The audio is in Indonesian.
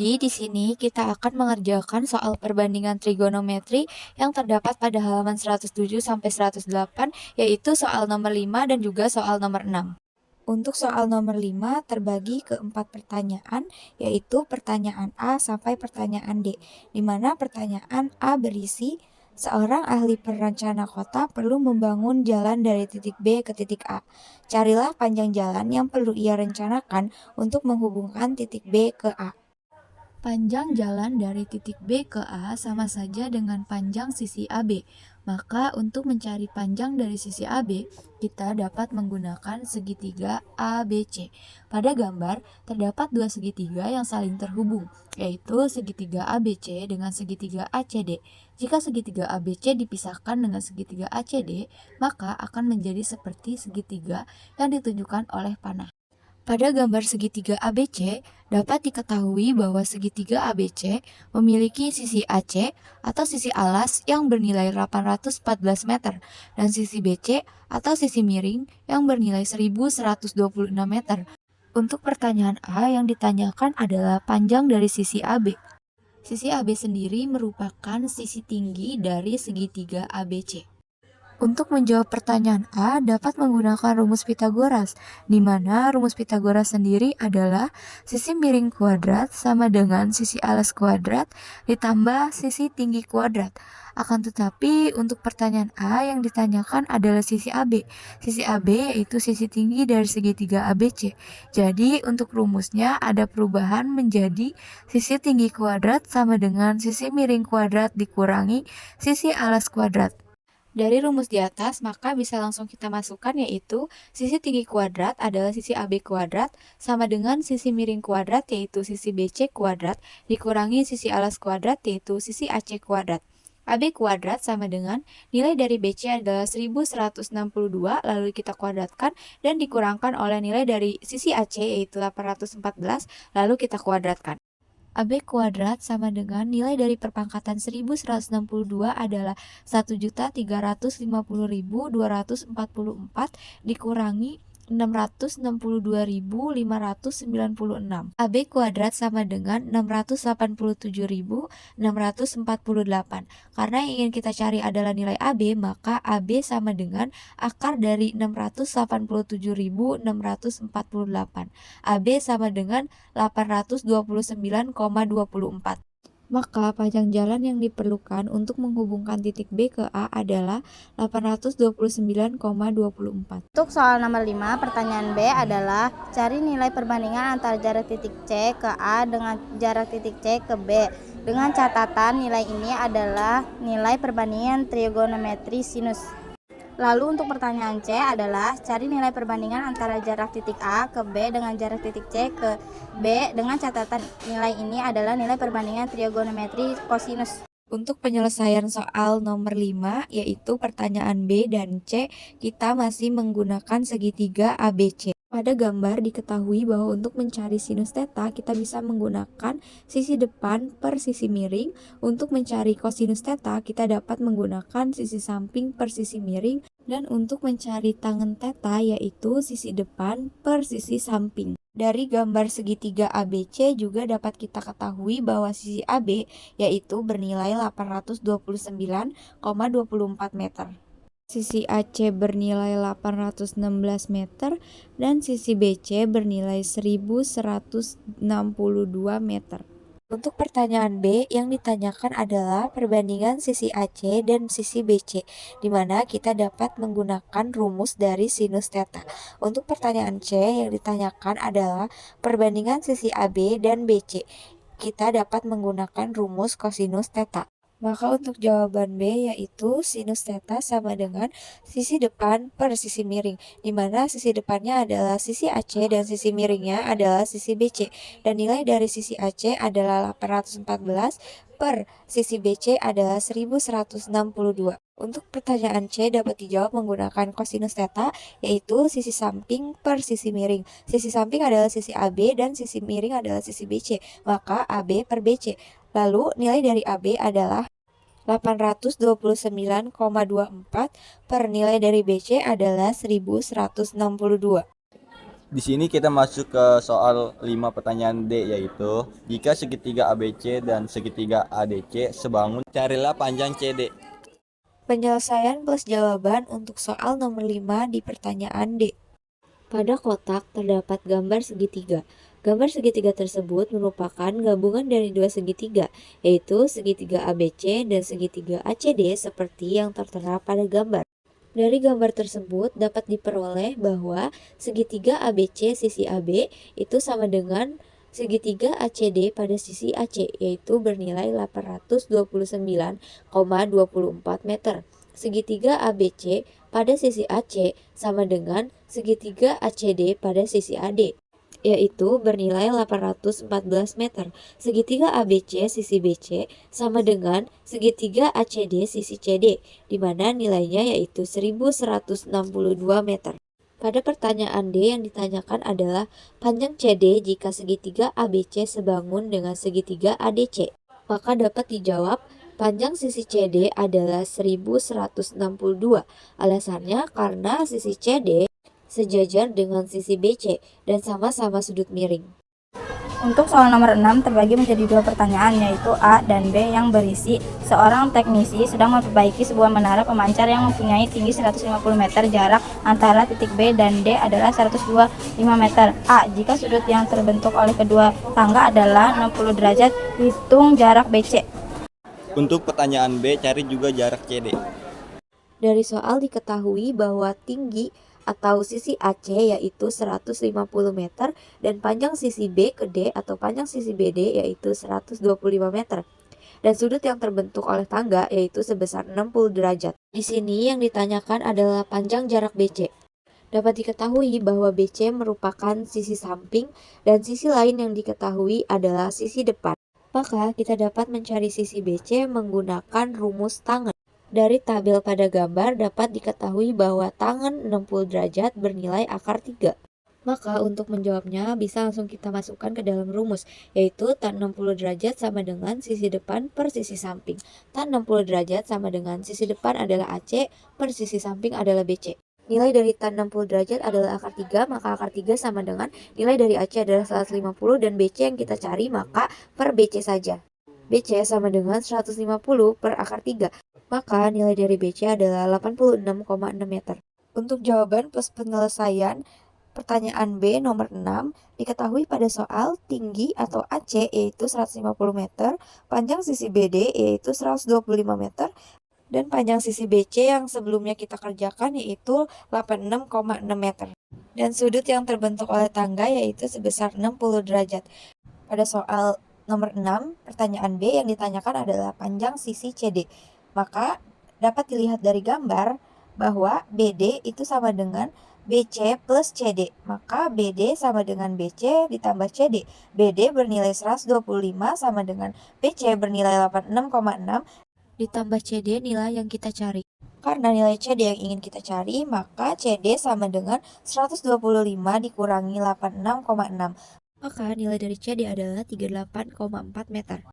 Jadi di sini kita akan mengerjakan soal perbandingan trigonometri yang terdapat pada halaman 107 sampai 108, yaitu soal nomor 5 dan juga soal nomor 6. Untuk soal nomor 5 terbagi ke 4 pertanyaan, yaitu pertanyaan A sampai pertanyaan D, di mana pertanyaan A berisi seorang ahli perencana kota perlu membangun jalan dari titik B ke titik A. Carilah panjang jalan yang perlu ia rencanakan untuk menghubungkan titik B ke A. Panjang jalan dari titik B ke A sama saja dengan panjang sisi AB. Maka untuk mencari panjang dari sisi AB, kita dapat menggunakan segitiga ABC. Pada gambar, terdapat dua segitiga yang saling terhubung, yaitu segitiga ABC dengan segitiga ACD. Jika segitiga ABC dipisahkan dengan segitiga ACD, maka akan menjadi seperti segitiga yang ditunjukkan oleh panah. Pada gambar segitiga ABC, dapat diketahui bahwa segitiga ABC memiliki sisi AC atau sisi alas yang bernilai 814 meter dan sisi BC atau sisi miring yang bernilai 1126 meter. Untuk pertanyaan A yang ditanyakan adalah panjang dari sisi AB. Sisi AB sendiri merupakan sisi tinggi dari segitiga ABC. Untuk menjawab pertanyaan A, dapat menggunakan rumus Pitagoras, di mana rumus Pitagoras sendiri adalah sisi miring kuadrat sama dengan sisi alas kuadrat ditambah sisi tinggi kuadrat. Akan tetapi, untuk pertanyaan A yang ditanyakan adalah sisi AB. Sisi AB yaitu sisi tinggi dari segitiga ABC. Jadi, untuk rumusnya ada perubahan menjadi sisi tinggi kuadrat sama dengan sisi miring kuadrat dikurangi sisi alas kuadrat. Dari rumus di atas, maka bisa langsung kita masukkan yaitu sisi tinggi kuadrat adalah sisi AB kuadrat sama dengan sisi miring kuadrat yaitu sisi BC kuadrat dikurangi sisi alas kuadrat yaitu sisi AC kuadrat. AB kuadrat sama dengan nilai dari BC adalah 1162 lalu kita kuadratkan dan dikurangkan oleh nilai dari sisi AC yaitu 814 lalu kita kuadratkan. AB kuadrat sama dengan nilai dari perpangkatan 1162 adalah 1.350.244 dikurangi 662.596. AB kuadrat sama dengan 687.648. Karena yang ingin kita cari adalah nilai AB, maka AB sama dengan akar dari 687.648. AB sama dengan 829,24. Maka panjang jalan yang diperlukan untuk menghubungkan titik B ke A adalah 829,24. Untuk soal nomor 5, pertanyaan B adalah cari nilai perbandingan antara jarak titik C ke A dengan jarak titik C ke B. Dengan catatan nilai ini adalah nilai perbandingan trigonometri sinus. Lalu untuk pertanyaan C adalah cari nilai perbandingan antara jarak titik A ke B dengan jarak titik C ke B. Dengan catatan nilai ini adalah nilai perbandingan trigonometri kosinus. Untuk penyelesaian soal nomor 5, yaitu pertanyaan B dan C, kita masih menggunakan segitiga ABC. Pada gambar diketahui bahwa untuk mencari sinus theta, kita bisa menggunakan sisi depan per sisi miring. Untuk mencari kosinus theta, kita dapat menggunakan sisi samping per sisi miring. Dan untuk mencari tangen theta, yaitu sisi depan per sisi samping. Dari gambar segitiga ABC juga dapat kita ketahui bahwa sisi AB yaitu bernilai 829,24 meter. Sisi AC bernilai 816 meter dan sisi BC bernilai 1162 meter. Untuk pertanyaan B, yang ditanyakan adalah perbandingan sisi AC dan sisi BC, di mana kita dapat menggunakan rumus dari sinus theta. Untuk pertanyaan C, yang ditanyakan adalah perbandingan sisi AB dan BC. Kita dapat menggunakan rumus kosinus theta. Maka untuk jawaban B yaitu sinus theta sama dengan sisi depan per sisi miring, di mana sisi depannya adalah sisi AC dan sisi miringnya adalah sisi BC. Dan nilai dari sisi AC adalah 814 per sisi BC adalah 1162. Untuk pertanyaan C dapat dijawab menggunakan kosinus theta, yaitu sisi samping per sisi miring. Sisi samping adalah sisi AB dan sisi miring adalah sisi BC, maka AB per BC. Lalu nilai dari AB adalah 829,24 per nilai dari BC adalah 1162. Di sini kita masuk ke soal 5 pertanyaan D, yaitu jika segitiga ABC dan segitiga ADC sebangun, carilah panjang CD. Penyelesaian plus jawaban untuk soal nomor 5 di pertanyaan D. Pada kotak terdapat gambar segitiga. Gambar segitiga tersebut merupakan gabungan dari dua segitiga, yaitu segitiga ABC dan segitiga ACD seperti yang tertera pada gambar. Dari gambar tersebut dapat diperoleh bahwa segitiga ABC sisi AB itu sama dengan segitiga ACD pada sisi AC, yaitu bernilai 829,24 meter. Segitiga ABC pada sisi AC sama dengan segitiga ACD pada sisi AD, yaitu bernilai 814 meter. Segitiga ABC sisi BC sama dengan segitiga ACD sisi CD, di mana nilainya yaitu 1162 meter. Pada pertanyaan D yang ditanyakan adalah panjang CD jika segitiga ABC sebangun dengan segitiga ADC. Maka dapat dijawab panjang sisi CD adalah 1162. Alasannya karena sisi CD sejajar dengan sisi BC dan sama-sama sudut miring. Untuk soal nomor 6 terbagi menjadi dua pertanyaan, yaitu A dan B, yang berisi seorang teknisi sedang memperbaiki sebuah menara pemancar yang mempunyai tinggi 150 meter. Jarak antara titik B dan D adalah 125 meter. A. Jika sudut yang terbentuk oleh kedua tangga adalah 60 derajat, hitung jarak BC. Untuk pertanyaan B, cari juga jarak CD. Dari soal diketahui bahwa tinggi atau sisi AC yaitu 150 meter dan panjang sisi B ke D atau panjang sisi BD yaitu 125 meter. Dan sudut yang terbentuk oleh tangga yaitu sebesar 60 derajat. Di sini yang ditanyakan adalah panjang jarak BC. Dapat diketahui bahwa BC merupakan sisi samping dan sisi lain yang diketahui adalah sisi depan. Maka kita dapat mencari sisi BC menggunakan rumus tangen. Dari tabel pada gambar dapat diketahui bahwa tangen 60 derajat bernilai akar 3. Maka untuk menjawabnya bisa langsung kita masukkan ke dalam rumus, yaitu tan 60 derajat sama dengan sisi depan per sisi samping. Tan 60 derajat sama dengan sisi depan adalah AC per sisi samping adalah BC. Nilai dari tan 60 derajat adalah akar 3, maka akar 3 sama dengan nilai dari AC adalah 150 dan BC yang kita cari maka per BC saja. BC sama dengan 150 per akar 3. Maka nilai dari BC adalah 86,6 meter. Untuk jawaban plus penyelesaian pertanyaan B nomor 6, diketahui pada soal tinggi atau AC yaitu 150 meter, panjang sisi BD yaitu 125 meter, dan panjang sisi BC yang sebelumnya kita kerjakan yaitu 86,6 meter. Dan sudut yang terbentuk oleh tangga yaitu sebesar 60 derajat. Pada soal nomor 6, pertanyaan B yang ditanyakan adalah panjang sisi CD. Maka dapat dilihat dari gambar bahwa BD itu sama dengan BC plus CD. Maka BD sama dengan BC ditambah CD. BD bernilai 125 sama dengan BC bernilai 86,6 ditambah CD nilai yang kita cari. Karena nilai CD yang ingin kita cari, maka CD sama dengan 125 dikurangi 86,6. Maka nilai dari CD adalah 38,4 meter.